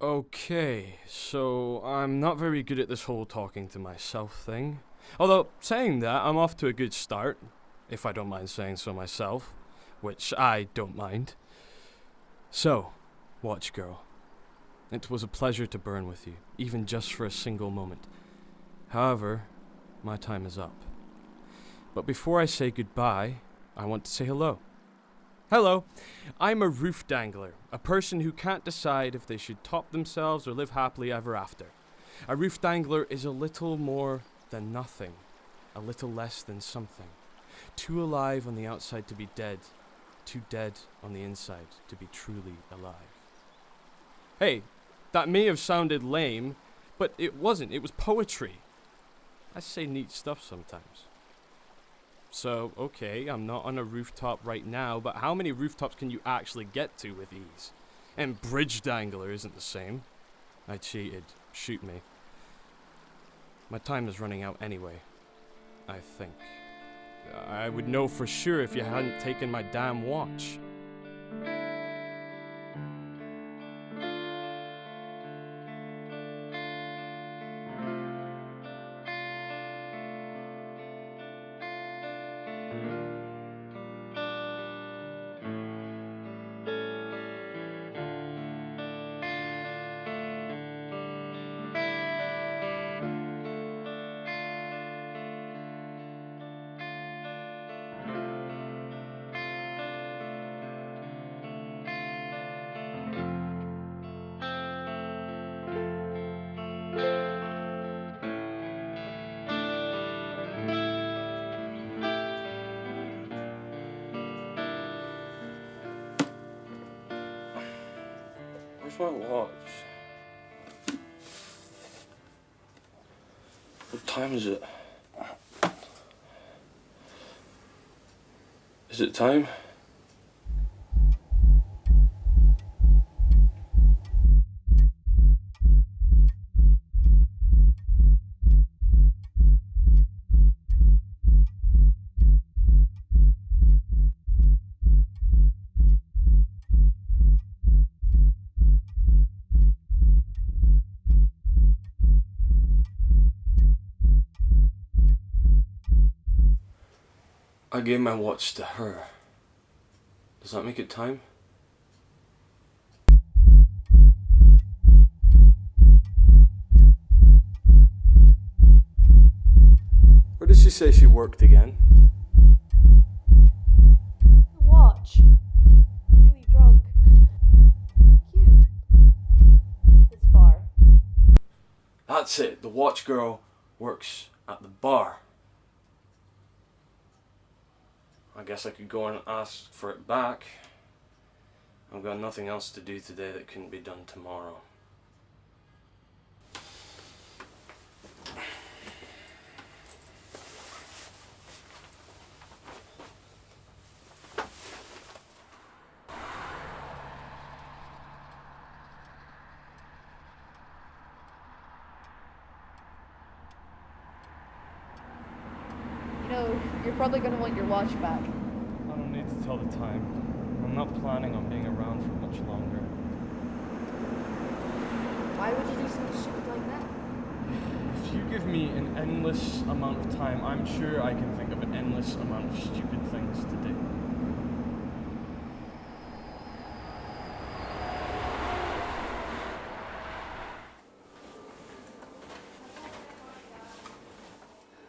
Okay, so I'm not very good at this whole talking to myself thing. Although, saying that, I'm off to a good start, if I don't mind saying so myself, which I don't mind. So, Watch Girl, it was a pleasure to burn with you, even just for a single moment. However, my time is up. But before I say goodbye, I want to say hello. Hello, I'm a Roofdangler, a person who can't decide if they should top themselves or live happily ever after. A Roofdangler is a little more than nothing, a little less than something. Too alive on the outside to be dead, too dead on the inside to be truly alive. Hey, that may have sounded lame, but it wasn't, it was poetry. I say neat stuff sometimes. So, okay, I'm not on a rooftop right now, but how many rooftops can you actually get to with ease? And Bridge Dangler isn't the same. I cheated. Shoot me. My time is running out anyway. I think. I would know for sure if you hadn't taken my damn watch. Where's my watch? What time is it? Is it time? I gave my watch to her. Does that make it time? Where did she say she worked again? Watch. Really drunk. Cute. This bar. That's it. The watch girl works at the bar. I guess I could go and ask for it back. I've got nothing else to do today that couldn't be done tomorrow. You know, you're probably gonna want your watch back. I don't need to tell the time. I'm not planning on being around for much longer. Why would you do something stupid like that? If you give me an endless amount of time, I'm sure I can think of an endless amount of stupid things to do.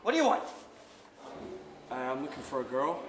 What do you want? I'm looking for a girl.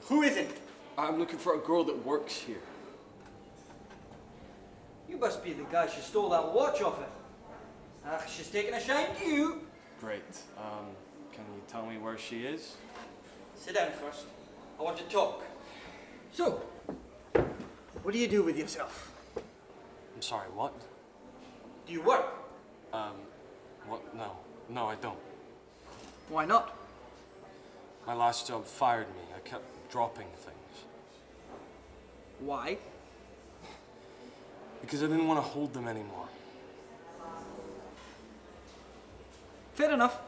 Who is it? I'm looking for a girl that works here. You must be the guy she stole that watch off of. Ah, she's taking a shine to you. Great. Can you tell me where she is? Sit down first. I want to talk. So, what do you do with yourself? I'm sorry, what? Do you work? What? No. No, I don't. Why not? My last job fired me. I kept dropping things. Why? Because I didn't want to hold them anymore. Fair enough.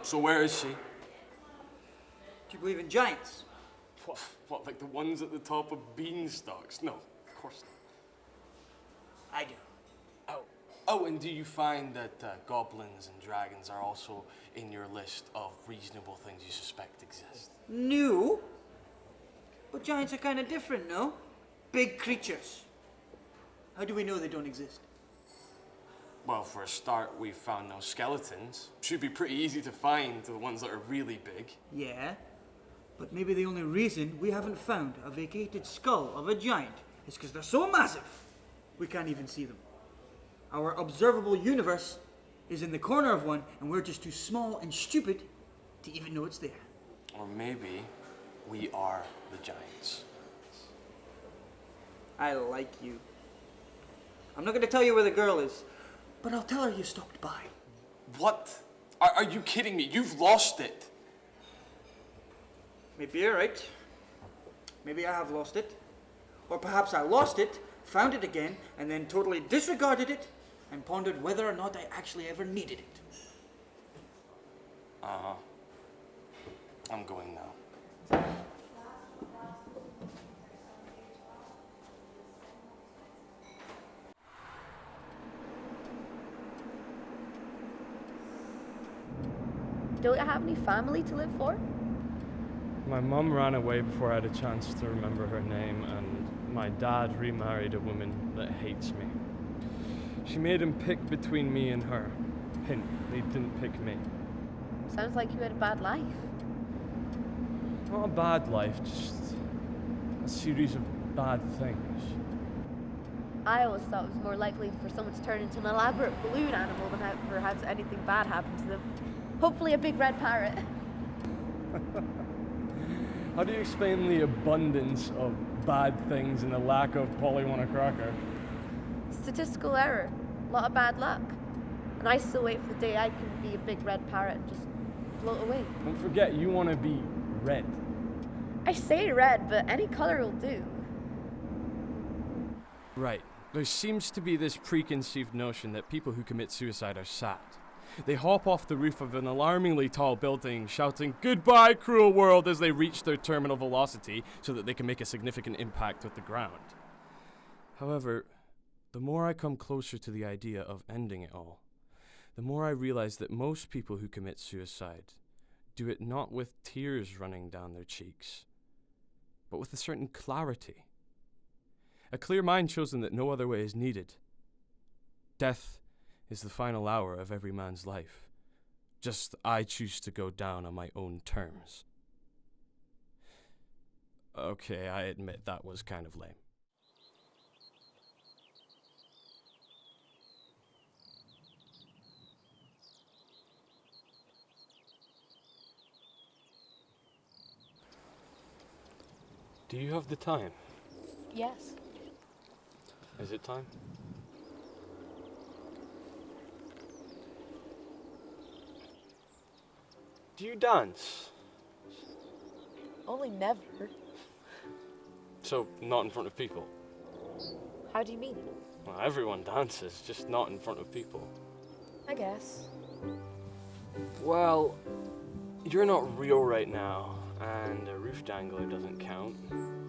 So where is she? Do you believe in giants? What, like the ones at the top of beanstalks? No, of course I do. not. Oh, and do you find that goblins and dragons are also in your list of reasonable things you suspect exist? No. But giants are kind of different, no? Big creatures. How do we know they don't exist? Well, for a start, we've found no skeletons. Should be pretty easy to find the ones that are really big. Yeah. But maybe the only reason we haven't found a vacated skull of a giant is because they're so massive, we can't even see them. Our observable universe is in the corner of one, and we're just too small and stupid to even know it's there. Or maybe we are the giants. I like you. I'm not going to tell you where the girl is, but I'll tell her you stopped by. What? Are you kidding me? You've lost it. Maybe you're right. Maybe I have lost it. Or perhaps I lost it, found it again, and then totally disregarded it, and pondered whether or not I actually ever needed it. Uh-huh. I'm going now. Don't you have any family to live for? My mum ran away before I had a chance to remember her name, and my dad remarried a woman that hates me. She made him pick between me and her. Hint, he didn't pick me. Sounds like you had a bad life. Not a bad life, just a series of bad things. I always thought it was more likely for someone to turn into an elaborate balloon animal than ever have anything bad happen to them. Hopefully a big red parrot. How do you explain the abundance of bad things and the lack of Polly want a cracker? Statistical error. A lot of bad luck. And I still wait for the day I can be a big red parrot and just float away. Don't forget, you want to be red. I say red, but any color will do. Right. There seems to be this preconceived notion that people who commit suicide are sad. They hop off the roof of an alarmingly tall building, shouting, "Goodbye, cruel world," as they reach their terminal velocity so that they can make a significant impact with the ground. However, the more I come closer to the idea of ending it all, the more I realize that most people who commit suicide do it not with tears running down their cheeks, but with a certain clarity. A clear mind shows them that no other way is needed. Death is the final hour of every man's life. Just I choose to go down on my own terms. Okay, I admit that was kind of lame. Do you have the time? Yes. Is it time? Do you dance? Only never. So, not in front of people? How do you mean? Well, everyone dances, just not in front of people. I guess. Well, you're not real right now, and a Roofdangler doesn't count.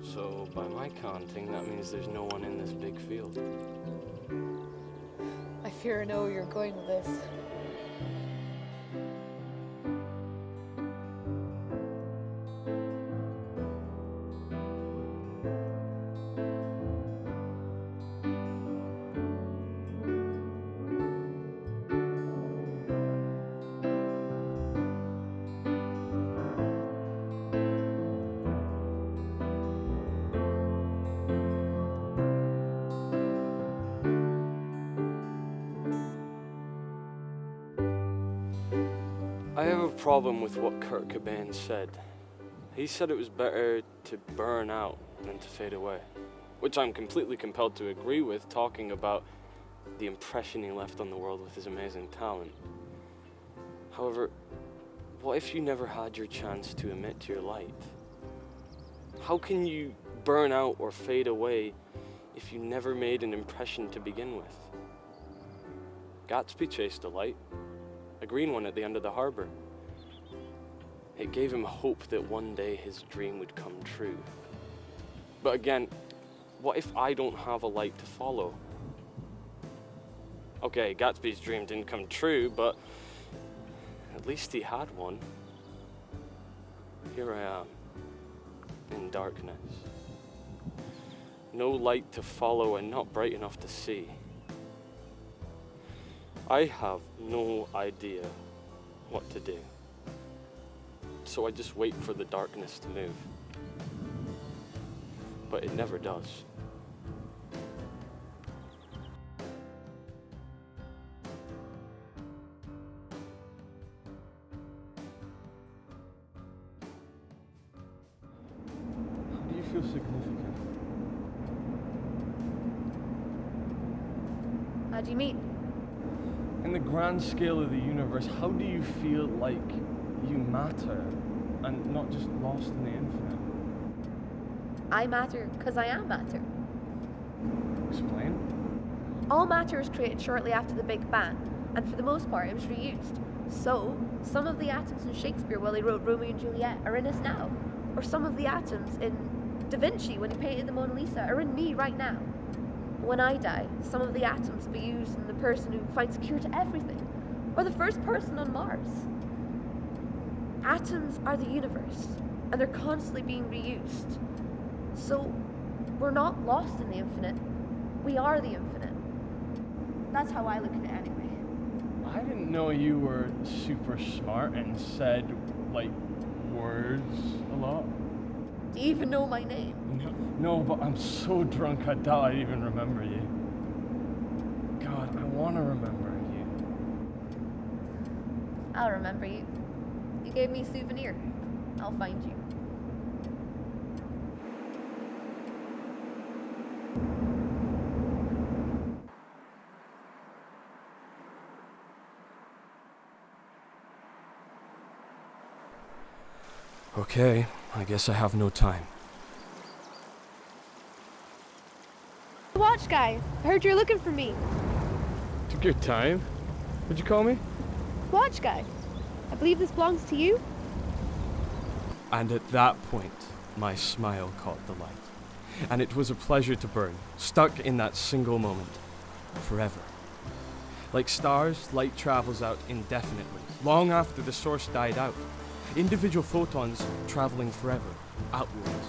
So, by my counting, that means there's no one in this big field. I fear I know where you're going with this. I have a problem with what Kurt Cobain said. He said it was better to burn out than to fade away, which I'm completely compelled to agree with, talking about the impression he left on the world with his amazing talent. However, what if you never had your chance to emit your light? How can you burn out or fade away if you never made an impression to begin with? Gatsby chased a light, a green one at the end of the harbor. It gave him hope that one day his dream would come true. But again, What if I don't have a light to follow? Okay, Gatsby's dream didn't come true, but at least he had one. Here I am, in darkness. No light to follow and not bright enough to see. I have no idea what to do. So I just wait for the darkness to move. But it never does. How do you feel significant? How do you mean? In the grand scale of the universe, how do you feel like you matter and not just lost in the infinite? I matter because I am matter. Explain. All matter was created shortly after the Big Bang, and for the most part it was reused. So, some of the atoms in Shakespeare while he wrote Romeo and Juliet are in us now. Or some of the atoms in Da Vinci when he painted the Mona Lisa are in me right now. When I die, some of the atoms will be used in the person who finds a cure to everything, or the first person on Mars. Atoms are the universe, and they're constantly being reused. So, we're not lost in the infinite, we are the infinite. That's how I look at it anyway. I didn't know you were super smart and said, like, words a lot. Do you even know my name? No, but I'm so drunk I doubt I even remember you. God, I want to remember you. I'll remember you. You gave me a souvenir. I'll find you. Okay, I guess I have no time. Watch guy, I heard you're looking for me. Took your time. What'd you call me? Watch guy, I believe this belongs to you. And at that point, my smile caught the light. And it was a pleasure to burn, stuck in that single moment, forever. Like stars, light travels out indefinitely, long after the source died out. Individual photons traveling forever, outwards.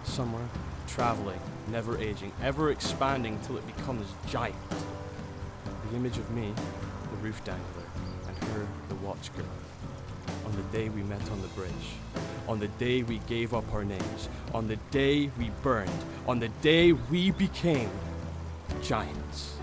Somewhere, traveling, never aging, ever expanding till it becomes giant. The image of me, the Roofdangler, and her, the watch girl. On the day we met on the bridge. On the day we gave up our names. On the day we burned. On the day we became giants.